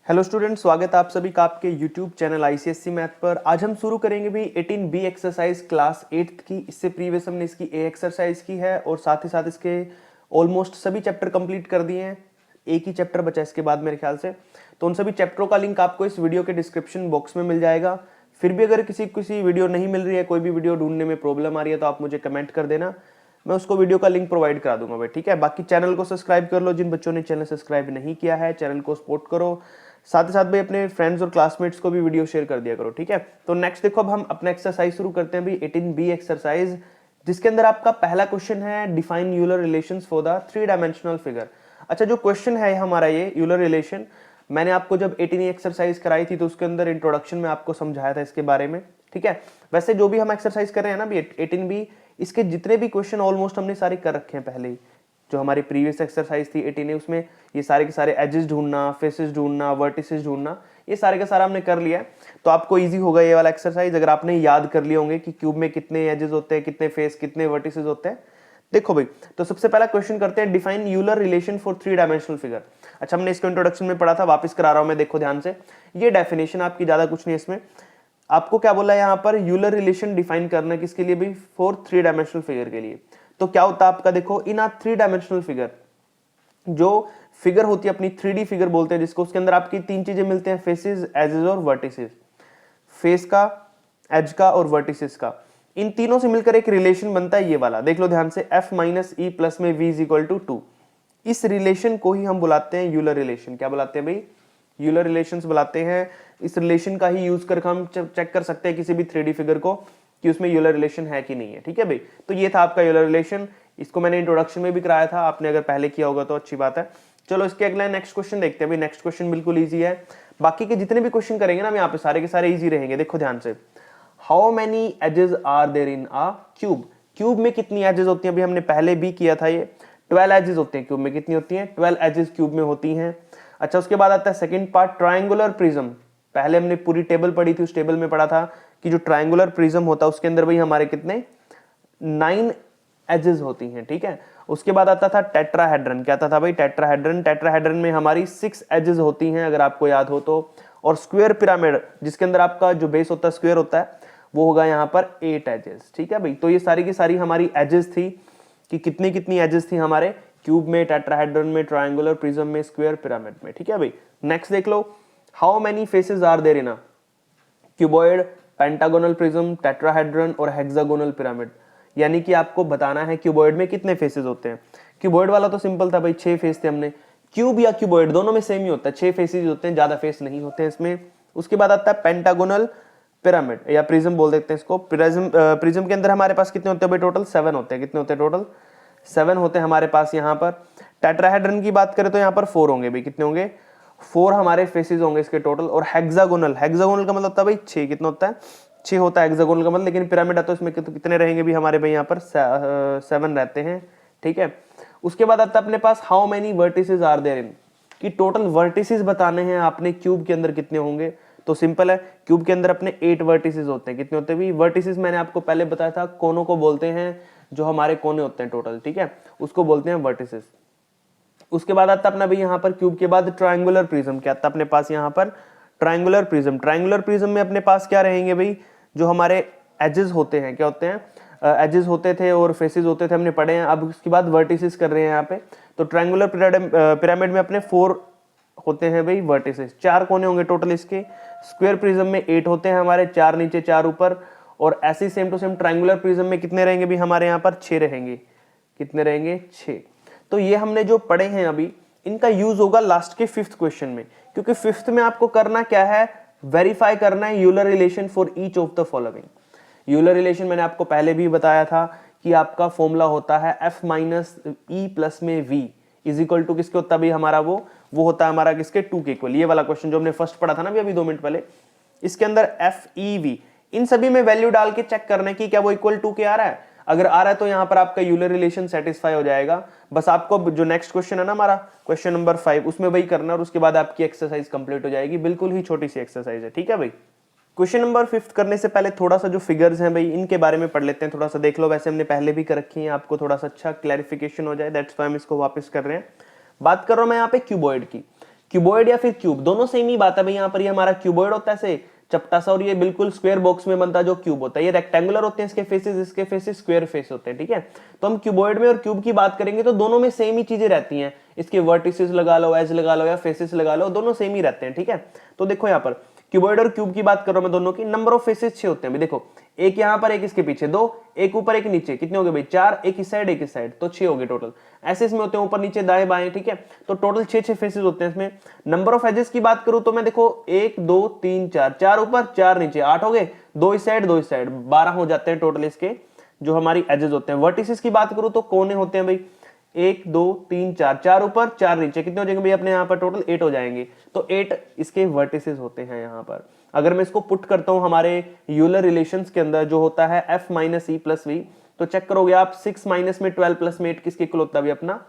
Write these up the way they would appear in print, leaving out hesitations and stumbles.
Hello student, स्वागत है आप सभी का आपके यूट्यूब चैनल आईसीएससी मैथ पर। आज हम शुरू करेंगे भी 18B एक्सरसाइज क्लास 8th की। इससे प्रीवियस हमने इसकी ए एक्सरसाइज की है और साथ ही साथ इसके ऑलमोस्ट सभी चैप्टर कंप्लीट कर दिए हैं। एक ही चैप्टर बचा इसके बाद मेरे ख्याल से, तो उन सभी चैप्टरों का लिंक आपको इस वीडियो के डिस्क्रिप्शन बॉक्स में मिल जाएगा। फिर भी अगर किसी वीडियो नहीं मिल रही है, कोई भी वीडियो ढूंढने में प्रॉब्लम आ रही है, तो आप मुझे कमेंट कर देना, मैं उसको वीडियो का लिंक प्रोवाइड करा दूंगा भाई। ठीक है, बाकी चैनल को सब्सक्राइब कर लो, जिन बच्चों ने चैनल सब्सक्राइब नहीं किया है चैनल को सपोर्ट करो। साथ ही साथ भाई अपने फ्रेंड्स और क्लासमेट्स को भी वीडियो शेयर कर दिया करो। ठीक है, तो नेक्स्ट देखो, अब हम अपना एक्सरसाइज शुरू करते हैं भाई 18B एक्सरसाइज, जिसके अंदर आपका पहला क्वेश्चन है define Euler relations for the 3 dimensional figure. अच्छा, जो क्वेश्चन है हमारा ये यूलर रिलेशन, मैंने आपको जब 18E एक्सरसाइज कराई थी तो उसके अंदर इंट्रोडक्शन में आपको समझाया था इसके बारे में। ठीक है, वैसे जो भी हम एक्सरसाइज कर रहे हैं ना भी 18B, इसके जितने भी क्वेश्चन ऑलमोस्ट हमने सारे कर रखे हैं पहले ही। जो हमारी प्रीवियस एक्सरसाइज थी 18A, उसमें ये सारे के सारे एजेस ढूंढना, फेसेस ढूंढना, वर्टिसेस ढूंढना, ये सारे का सारा हमने कर लिया है। तो आपको इजी होगा ये वाला एक्सरसाइज अगर आपने याद कर लिए होंगे कि क्यूब में कितने एजेस होते हैं, कितने फेस, कितने वर्टिसेस होते हैं। देखो भाई, तो सबसे पहला क्वेश्चन करते हैं define Euler relation for 3 dimensional figure. अच्छा, हमने इसको इंट्रोडक्शन में पढ़ा था, वापस करा रहा हूं मैं, देखो ध्यान से। ये डेफिनेशन आपकी ज्यादा कुछ नहीं है इसमें। आपको क्या बोला है यहाँ पर, यूलर रिलेशन डिफाइन करना है किसके लिए भी, फॉर 3 डायमेंशनल फिगर के लिए। तो क्या होता है आपका, देखो इन आ 3 डायमेंशनल फिगर, जो फिगर होती है अपनी 3D फिगर बोलते हैं जिसको, उसके अंदर आपकी तीन चीजें मिलते हैं, फेसेस, एजेस और वर्टिसेस। फेस का, एज का और वर्टिसेस का, इन तीनों से मिलकर एक रिलेशन बनता है ये वाला। देख लो ध्यान से, f माइनस ई प्लस में v इज इक्वल टू 2। इस रिलेशन को ही हम बुलाते हैं यूलर रिलेशन। क्या बुलाते हैं भाई, यूलर रिलेशंस बुलाते हैं। इस रिलेशन का ही यूज करके हम चेक कर सकते हैं किसी भी 3D फिगर को कि उसमें यूलर रिलेशन है कि नहीं है। ठीक है भाई, तो ये था आपका यूलर रिलेशन। इसको मैंने इंट्रोडक्शन में भी कराया था, आपने अगर पहले किया होगा तो अच्छी बात है। चलो इसके अगला नेक्स्ट क्वेश्चन देखते हैं भाई। नेक्स्ट क्वेश्चन बिल्कुल ईजी है, बाकी के जितने भी क्वेश्चन करेंगे ना हम यहाँ पे सारे के सारे ईजी रहेंगे। देखो ध्यान से, how many edges are there in a cube. Cube में कितनी एजेस होती हैं, अभी हमने पहले भी किया था ये। 12 एजेस होते हैं क्यूब में। कितनी होती हैं, 12 एजेस क्यूब में होती हैं। अच्छा, उसके बाद आता है सेकंड पार्ट, ट्रायंगुलर प्रिज्म। पहले हमने पूरी टेबल पढ़ी थी, उस टेबल में पढ़ा था कि जो ट्रायंगुलर प्रिज्म होता है उसके अंदर भाई हमारे कितने 9 एजेस होती हैं। ठीक है, उसके बाद आता था टेट्राहेड्रन। क्या आता था भाई, टेट्राहेड्रन। टेट्राहेड्रन में हमारी 6 एजेस होती हैं अगर आपको याद हो तो। और स्क्वायर पिरामिड, जिसके अंदर आपका जो बेस होता है स्क्वायर होता है, वो होगा यहाँ पर 8 एजेस। ठीक है भाई, तो ये सारी की सारी हमारी एजेस थी कि कितनी कितनी एजेस थी हमारे क्यूब में, टेट्राहेड्रन में, ट्रायंगुलर प्रिज्म में, स्क्वायर पिरामिड में। ठीक है भाई, नेक्स्ट देख लो, how many faces are there in a cuboid, pentagonal prism, tetrahedron और हेक्सागोनल पिरामिड। यानी कि आपको बताना है क्यूबॉइड में कितने फेसेस होते हैं। क्यूबॉइड वाला तो सिंपल था भाई, 6 फेस थे हमने। क्यूब या क्यूबॉइड दोनों में सेम ही होता है, 6 फेसेस होते हैं, ज्यादा फेस नहीं होते हैं इसमें। उसके बाद आता है पेंटागोनल पिरामिड या प्रिज्म बोल देते हैं इसको। प्रिज्म के अंदर हमारे पास कितने होते हैं भाई, टोटल 7 होते हैं। कितने होते हैं टोटल, 7 होते हैं हमारे पास यहाँ पर। टेट्राहेड्रन की बात करें तो यहाँ पर 4 होंगे भाई। कितने होंगे, 4 हमारे फेसेस होंगे इसके टोटल। और हेक्सागोनल, हेक्सागोनल का मतलब होता है भाई 6। कितना होता है, 6 होता है हेक्सागोनल का मतलब। लेकिन पिरामिड है तो इसमें कितने रहेंगे भी हमारे भाई, यहाँ पर 7 रहते हैं। ठीक है, उसके बाद आता है अपने पास how many vertices are there in, कि टोटल वर्टिसेस बताने हैं आपने क्यूब के अंदर कितने होंगे। तो सिंपल है, क्यूब के अंदर अपने 8 वर्टिसेस होते हैं। कितने होते हैं भी, वर्टिसेस मैंने आपको पहले बताया था, कोनों को बोलते हैं, जो हमारे कोने होते हैं टोटल। ठीक है, उसको बोलते हैं वर्टिसेस। उसके बाद आता अपना भाई यहाँ पर क्यूब के बाद ट्रायंगुलर प्रिज्म। क्या आता अपने पास यहाँ पर, ट्रायंगुलर प्रिज्म। ट्रायंगुलर प्रिज्म में अपने पास क्या रहेंगे भाई, जो हमारे एजेस होते हैं, क्या होते हैं, एजेस होते थे और फेसेस होते थे, हमने पढ़े हैं। अब उसके बाद वर्टिसेस कर रहे हैं यहाँ पे। तो ट्रायंगुलर पिरामिड में अपने 4 होते हैं भाई वर्टिसेस। 4 कोने होंगे टोटल इसके। स्क्वायर प्रिज्म में 8 होते हैं हमारे, 4 नीचे 4 ऊपर। और ऐसे same to same triangular prism में कितने रहेंगे भी हमारे यहाँ पर, 6 रहेंगे। कितने रहेंगे, 6। तो ये हमने जो पढ़े हैं अभी, इनका यूज होगा लास्ट के 5th क्वेश्चन में, क्योंकि 5th में आपको करना क्या है, वेरीफाई करना है Euler relation for each of the following. Euler relation मैंने आपको पहले भी बताया था कि आपका फॉर्मूला होता है f माइनस ई प्लस में v इज इक्वल टू किसके होता है भाई हमारा, वो होता है हमारा किसके, 2 के इक्वल। ये वाला क्वेश्चन जो हमने फर्स्ट पढ़ा था ना अभी 2 मिनट पहले, इसके अंदर एफ ई वी, इन सभी में वैल्यू डाल के चेक करना है कि क्या वो इक्वल टू के आ रहा है। अगर आ रहा है तो यहां पर आपका यूलर रिलेशन सेटिस्फाई हो जाएगा। बस आपको जो नेक्स्ट क्वेश्चन है ना हमारा क्वेश्चन नंबर 5, उसमें वही करना और उसके बाद आपकी एक्सरसाइज कंप्लीट हो जाएगी। बिल्कुल ही छोटी सी एक्सरसाइज है। ठीक है भाई, क्वेश्चन नंबर 5 करने से पहले थोड़ा सा जो फिगर्स हैं भाई इनके बारे में पढ़ लेते हैं, थोड़ा सा देख लो। वैसे हमने पहले भी कर रखी है, आपको थोड़ा सा अच्छा क्लैरिफिकेशन हो जाए, दैट्स व्हाई हम इसको वापस कर रहे हैं। बात कर रहा हूं मैं यहाँ पे क्यूबॉइड की। क्यूबॉइड या फिर क्यूब दोनों सेम ही बात है भाई। यहाँ पर ये हमारा क्यूबॉइड होता है से चपटा सा, और ये बिल्कुल स्क्वायर बॉक्स में बनता है जो क्यूब होता है। ये रेक्टेंगुलर होते हैं इसके फेसेस, इसके फेसेस स्क्वायर फेस होते हैं, ठीक है। तो हम क्यूबॉइड में और क्यूब की बात करेंगे तो दोनों में सेम ही चीजें रहती हैं। इसके वर्टिसेस लगा लो, एज लगा लो या फेसेस लगा लो, दोनों सेम ही रहते हैं, ठीक है। तो देखो यहाँ पर क्यूबॉइड और क्यूब की बात कर रहा हूं मैं दोनों की। नंबर ऑफ फेसेस 6 होते हैं। देखो एक यहाँ पर, एक इसके पीछे, 2, एक ऊपर एक नीचे, कितने हो गए भाई 4, एक इस साइड एक इस साइड, तो 6 हो गए टोटल। ऐसे इसमें होते हैं ऊपर नीचे दाएं बाएं, ठीक है। तो टोटल 6 फेसेस होते हैं इसमें। नंबर ऑफ एजेस की बात करूं तो मैं देखो 1 2 3 4, 4 ऊपर 4 नीचे, 8 हो गए, 2 इस साइड 2 इस साइड, 12 हो जाते हैं टोटल इसके जो हमारी एजेस होते हैं। वर्टिसेस की बात करूं तो कोने होते हैं भाई 1 2 3 4, 4 ऊपर 4 नीचे, कितने हो जाएंगे भाई अपने यहाँ पर टोटल 8 हो जाएंगे। तो 8 इसके वर्टिसेस होते हैं यहाँ पर। अगर मैं इसको पुट करता हूं हमारे यूलर रिलेशंस के अंदर जो होता है f minus E plus V, तो चेक करोगे आप 6 माइनस में 12 प्लस में 8 किसके इक्वल होता है अपना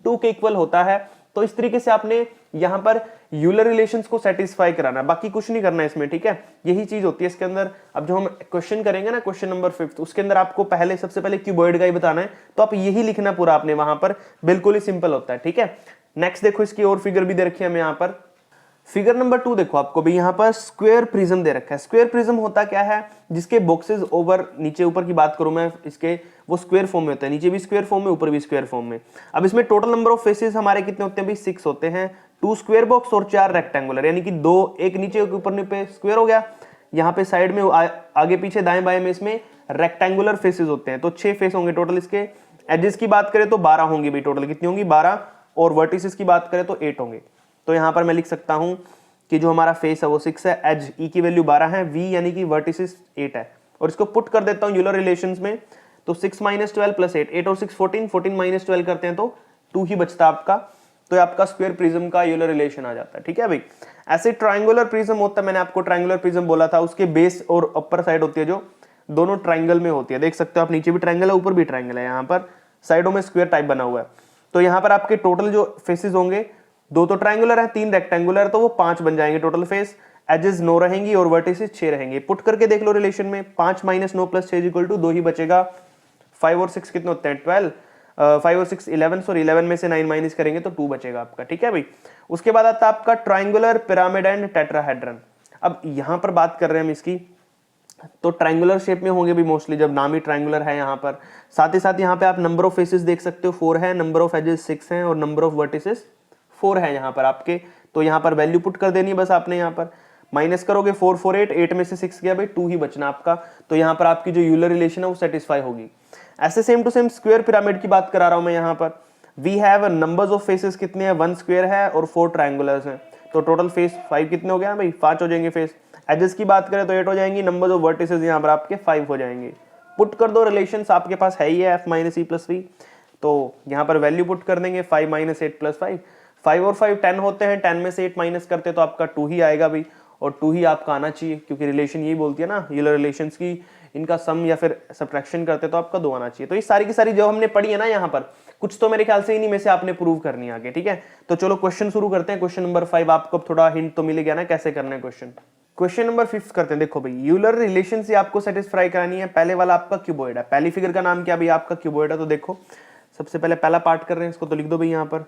2 के इक्वल होता है। तो इस तरीके से आपने यहां पर यूलर रिलेशंस को सेटिस्फाई कराना है, बाकी कुछ नहीं करना है इसमें, ठीक है। यही चीज होती है इसके अंदर। अब जो हम क्वेश्चन करेंगे ना, क्वेश्चन नंबर 5, उसके अंदर आपको पहले सबसे पहले क्यूबॉइड का ही बताना है, तो आप यही लिखना पूरा आपने वहां पर, बिल्कुल ही सिंपल होता है, ठीक है। नेक्स्ट देखो इसकी और फिगर भी दे रखी है हमें यहाँ पर। फिगर नंबर 2 देखो आपको भी यहाँ पर स्क्वायर प्रिज्म दे रखा है। स्क्वायर प्रिज्म होता क्या है, जिसके बॉक्सेस ओवर नीचे ऊपर की बात करूं मैं इसके, वो स्क्वायर फॉर्म में होता है, नीचे भी स्क्वायर फॉर्म में ऊपर भी स्क्वायर फॉर्म में। अब इसमें टोटल नंबर ऑफ फेसेस हमारे कितने होते हैं भाई 6 होते हैं, 2 स्क्वायर बॉक्स और 4 रेक्टेंगुलर, यानी कि 2, एक नीचे एक ऊपर पे स्क्वायर हो गया। यहाँ पे साइड में आगे पीछे दाएं बाएं में इसमें रेक्टेंगुलर फेसेस होते हैं, तो 6 फेस होंगे टोटल इसके। एजेस की बात करें तो 12 होंगी भाई टोटल, कितनी होंगी 12, और वर्टिसेस की बात करें तो 8 होंगे। तो यहाँ पर मैं लिख सकता हूं कि जो हमारा फेस है वो 6 है, एज ई की वैल्यू 12 है, वी यानी कि वर्टिसेस 8 है, और इसको पुट कर देता हूं यूलर रिलेशंस में, तो 6 माइनस 12 प्लस 8, 8 और 6 14, 14 माइनस 12 करते हैं तो 2 ही बचता आपका। तो आपका स्क्वायर प्रिज्म का यूलर रिलेशन आ जाता है, ठीक है भाई। ऐसे ट्राइंगुलर प्रिज्म होता है, मैंने आपको ट्राइंगुलर प्रिज्म बोला था, उसके बेस और अपर साइड होती है जो दोनों ट्राइंगल में होती है। देख सकते हो आप, नीचे भी ट्राइंगल है ऊपर भी ट्राइंगल है, यहाँ पर साइडों में स्क्वायर टाइप बना हुआ है। तो यहाँ पर आपके टोटल जो फेसेस होंगे, 2 तो ट्राइंगुलर है, 3 रेक्टेंगुलर, तो वो 5 बन जाएंगे टोटल फेस। एजेस 9 रहेंगी और वर्टिसेस 6 रहेंगे। पुट करके देख लो रिलेशन में, 5 माइनस 9 प्लस 6 इक्वल टू 2 ही बचेगा। 5 और 6 कितने होते हैं 12, 5 और 6 11, सॉरी 11 में से 9 माइनस करेंगे तो 2 बचेगा आपका, ठीक है भाई। उसके बाद आता है आपका ट्राइंगुलर पिरामिड एंड टेट्राहेड्रन। अब यहां पर बात कर रहे हैं हम इसकी, तो ट्राइंगुलर शेप में होंगे भी मोस्टली, जब नाम ही ट्राइंगुलर है यहाँ पर। साथ ही साथ यहाँ पे आप नंबर ऑफ फेसेस देख सकते हो 4 है, नंबर ऑफ एजेस 6 है, और नंबर ऑफ वर्टिसेस 4 है यहाँ पर आपके। तो यहाँ पर वैल्यू पुट कर देनी है बस आपने, यहाँ पर माइनस करोगे 4 4 8, 8 में से 6 गया भाई, 2 ही बचना आपका। तो यहाँ पर आपकी जो यूलर रिलेशन है वो सेटिस्फाई होगी। ऐसे same to same square pyramid की बात करा रहा हूं मैं यहाँ पर। We have numbers of faces कितने हैं, 1 स्क्वायर है और 4 ट्राइंगुलर्स हैं, तो टोटल फेस 5 कितने हो गया भाई, 5 हो जाएंगे फेस। एजेस की बात करें तो 8 हो जाएंगी, नंबर्स ऑफ वर्टिसेस यहाँ पर आपके 5 हो जाएंगे। पुट कर दो, रिलेशंस आपके पास है ही है, f minus E plus V, तो यहाँ पर वैल्यू पुट कर देंगे 5 माइनस 8 प्लस 5, 5 और 5 10 होते हैं, 10 में से 8 माइनस करते तो आपका 2 ही आएगा भाई, और 2 ही आपका आना चाहिए, क्योंकि रिलेशन यही बोलती है ना यूलर रिलेशंस की, इनका सम या फिर सब्ट्रैक्शन करते तो आपका 2 आना चाहिए। तो ये सारी की सारी जो हमने पढ़ी है ना यहाँ पर, कुछ तो मेरे ख्याल से इन्हीं में से आपने प्रूव करनी है आगे, ठीक है। तो चलो क्वेश्चन शुरू करते हैं। क्वेश्चन नंबर 5 आपको थोड़ा हिंट तो मिल गया ना कैसे करना है क्वेश्चन। क्वेश्चन नंबर 5 करते हैं। देखो भाई, यूलर रिलेशन से आपको सेटिस्फाई करानी है। पहले वाला आपका क्यूबॉइड है, पहली फिगर का नाम क्या भाई आपका क्यूबॉइड है। तो देखो सबसे पहले पहला पार्ट कर रहे हैं इसको, तो लिख दो भाई यहाँ पर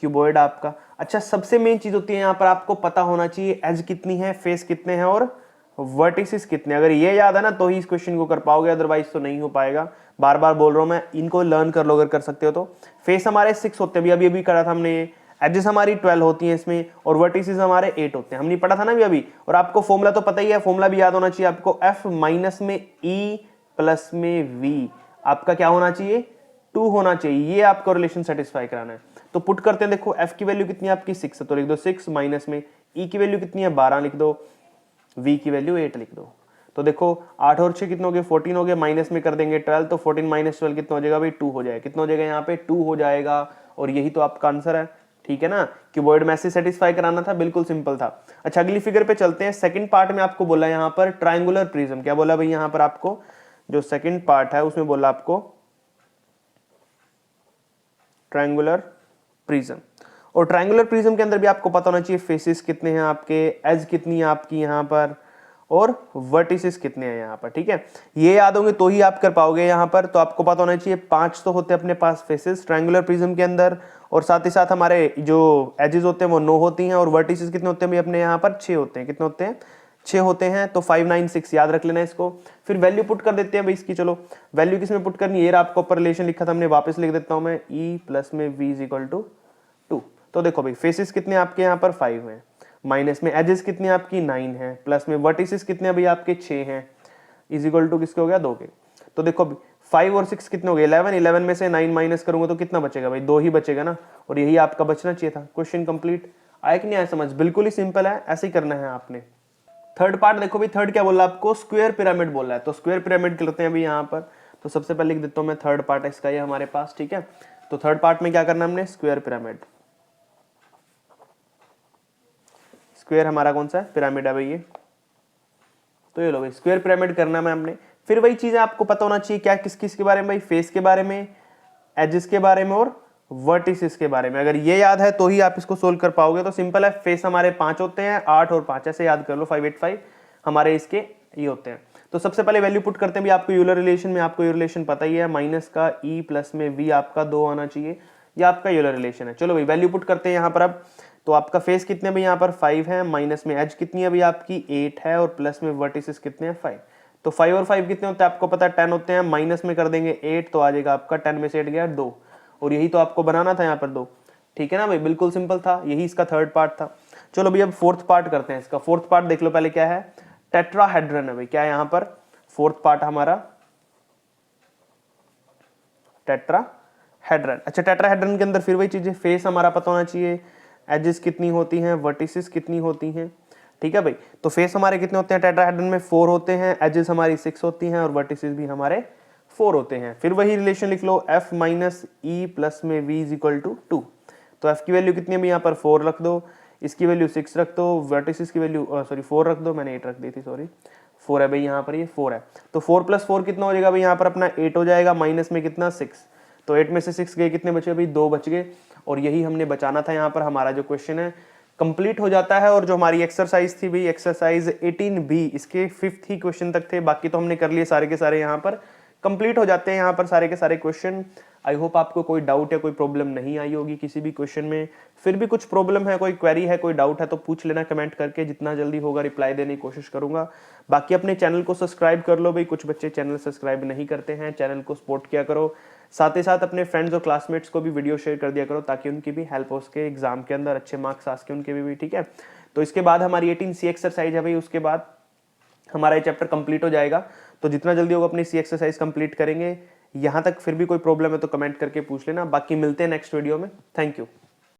क्यूबॉइड आपका। अच्छा, सबसे मेन चीज होती है यहाँ पर आपको पता होना चाहिए एज कितनी है, फेस कितने हैं और वर्टिसेस कितने। अगर ये याद है ना तो ही इस क्वेश्चन को कर पाओगे, अदरवाइज तो नहीं हो पाएगा। बार बार बोल रहा हूं मैं, इनको लर्न कर लो अगर कर सकते हो तो। फेस हमारे 6 होते हैं, अभी करा था हमने ये। एजेस हमारी 12 होती हैं इसमें, और वर्टिसेस हमारे 8 होते हैं, हमने पढ़ा था ना अभी। और आपको फॉर्मूला तो पता ही है, फॉर्मूला भी याद होना चाहिए आपको, f माइनस में e प्लस में v आपका क्या होना चाहिए, 2 होना चाहिए। ये आपको रिलेशन सेटिस्फाई कराना है। तो पुट करते हैं, देखो f की वैल्यू कितनी है आपकी 6 है, तो लिख दो 6 माइनस में e की वैल्यू कितनी है 12 लिख दो, v की वैल्यू 8 लिख दो। तो देखो 8 और 6 कितने हो गए 14 हो गए, माइनस में कर देंगे 12, तो 14 माइनस 12 कितना हो जाएगा भाई 2 हो जाएगा। कितना हो जाएगा यहाँ पे 2 हो जाएगा, और यही तो आपका आंसर है, ठीक है ना। क्यूबॉइड में ऐसे सेटिस्फाई कराना था, बिल्कुल सिंपल था। अच्छा, अगली फिगर पे चलते हैं। सेकंड पार्ट में आपको बोला यहाँ पर ट्राइंगुलर प्रिज्म, क्या बोला भाई यहाँ पर आपको, जो सेकंड पार्ट है उसमें बोला आपको ट्राइंगुलर प्रिज्म। और ट्राइंगुलर प्रिज्म के अंदर भी आपको पता होना चाहिए फेसेस कितने हैं आपके, एज कितनी है आपकी यहाँ पर, और वर्टिसेस कितने हैं यहाँ पर, ठीक है। ये याद होंगे तो ही आप कर पाओगे यहाँ पर। तो आपको पता होना चाहिए 5 तो होते हैं अपने पास फेसेस ट्रायंगुलर प्रिज्म के अंदर, और साथ ही साथ हमारे जो एजेस होते हैं वो 9 होती हैं, और वर्टिसेस कितने होते हैं भाई अपने यहाँ पर 6 होते हैं। कितने होते हैं? 6 होते हैं। तो 5 9 6 याद रख लेना इसको। फिर वैल्यू पुट कर देते हैं भाई इसकी। चलो वैल्यू किसमें पुट करनी है, ये आपको ऊपर रिलेशन लिखा था हमने, वापस लिख देता हूं मैं, E प्लस में V इज इक्वल टू 2। तो देखो भाई फेसेस कितने आपके यहाँ पर 5 हैं, माइनस में एजेस कितनी आपकी 9 है, प्लस में वर्टिसेस कितने भाई आपके 6 हैं, इज इक्वल टू किसके हो गया 2 के। तो देखो 5 और 6 कितने हो गए 11, 11 में से 9 माइनस करूंगा तो कितना बचेगा भाई 2 ही बचेगा ना, और यही आपका बचना चाहिए था। Question complete. आया कि नहीं आया समझ? बिल्कुल ही सिंपल है, ऐसे ही करना है आपने। थर्ड पार्ट देखो भाई, थर्ड क्या बोल रहा है आपको, स्क्वायर पिरामिड बोल रहा है। तो स्क्वायर पिरामिड करते हैं अभी यहाँ पर। तो सबसे पहले लिख देता हूँ मैं थर्ड पार्ट है इसका ये हमारे पास, ठीक है। तो थर्ड पार्ट में क्या करना है हमने, स्क्वायर पिरामिड। स्क्वायर हमारा कौन सा है, पिरामिड है भाई ये। तो ये लो भाई स्क्वायर पिरामिड करना है हमने। फिर वही चीजें आपको पता होना चाहिए, क्या किस किस के बारे में भाई, फेस के बारे में, एजेस के बारे में और वर्टिसेस के बारे में। अगर ये याद है तो ही आप इसको सोल्व कर पाओगे। तो सिंपल है, फेस हमारे 5 होते हैं, 8 और 5 ऐसे याद कर लो, 5 8 5 हमारे इसके ये होते हैं। तो सबसे पहले वैल्यू पुट करते हैं भी, आपको यूलर रिलेशन में आपको ये रिलेशन पता ही है, माइनस का E प्लस में V आपका 2 आना चाहिए, ये आपका यूलर रिलेशन है। चलो भाई वैल्यू पुट करते हैं यहाँ पर अब। तो आपका फेस कितने भाई यहाँ पर 5 है, माइनस में एज कितनी है भाई आपकी 8 है, और प्लस में वर्टिसेस कितने हैं 5। तो 5 और 5 कितने होते हैं आपको पता है 10 होते हैं, माइनस में कर देंगे 8 तो आ जाएगा आपका 10 में से 8 गया 2, और यही तो आपको बनाना था यहाँ पर 2, ठीक है ना भाई, बिल्कुल सिंपल था, यही इसका थर्ड पार्ट था। चलो भाई अब फोर्थ पार्ट करते हैं इसका। फोर्थ पार्ट देख लो पहले क्या है, टेट्राहेड्रन है भाई। क्या है यहाँ पर फोर्थ पार्ट हमारा, टेट्राहेड्रन। अच्छा टेट्राहेड्रन के अंदर फिर वही चीजें, फेस हमारा पता होना चाहिए, एजेस कितनी होती हैं, वर्टिसेस कितनी होती हैं, ठीक है भाई। तो फेस हमारे कितने होते हैं टेट्राहेड्रन में 4 होते हैं, एजेस हमारी 6 होती हैं, और वर्टिसेस भी हमारे 4 होते हैं। फिर वही रिलेशन लिख लो, F माइनस E प्लस में V इज इक्वल टू 2। तो F की वैल्यू कितनी है यहाँ पर 4 रख दो, इसकी वैल्यू 6 रख दो, वर्टिसेस की वैल्यू सॉरी 4 रख दो, मैंने 8 रख दी थी सॉरी, 4 है भाई यहाँ पर, ये 4 है। तो 4 प्लस 4 कितना हो जाएगा भाई यहाँ पर अपना 8 हो जाएगा, माइनस में कितना 6। तो 8 में से 6 गए, कितने बचे भाई 2 बच गए, और यही हमने बचाना था यहाँ पर। हमारा जो क्वेश्चन है कंप्लीट हो जाता है। और जो हमारी एक्सरसाइज थी भाई, एक्सरसाइज 18B, इसके 5th ही क्वेश्चन तक थे, बाकी तो हमने कर लिए सारे के सारे, यहाँ पर कंप्लीट हो जाते हैं यहाँ पर सारे के सारे क्वेश्चन। आई होप आपको कोई डाउट या कोई प्रॉब्लम नहीं आई होगी किसी भी क्वेश्चन में। फिर भी कुछ प्रॉब्लम है, कोई क्वेरी है, कोई डाउट है तो पूछ लेना कमेंट करके, जितना जल्दी होगा रिप्लाई देने की कोशिश करूंगा। बाकी अपने चैनल को सब्सक्राइब कर लो भाई, कुछ बच्चे चैनल सब्सक्राइब नहीं करते हैं, चैनल को सपोर्ट किया करो। साथ ही साथ अपने फ्रेंड्स और क्लासमेट्स को भी वीडियो शेयर कर दिया करो, ताकि उनकी भी हेल्प हो सके एग्जाम के अंदर, अच्छे मार्क्स आ सके उनके भी, ठीक है। तो इसके बाद हमारी 18C एक्सरसाइज है भाई, उसके बाद हमारा ये चैप्टर कंप्लीट हो जाएगा। तो जितना जल्दी होगा अपनी सी एक्सरसाइज कंप्लीट करेंगे। यहाँ तक फिर भी कोई प्रॉब्लम है तो कमेंट करके पूछ लेना। बाकी मिलते हैं नेक्स्ट वीडियो में। Thank you.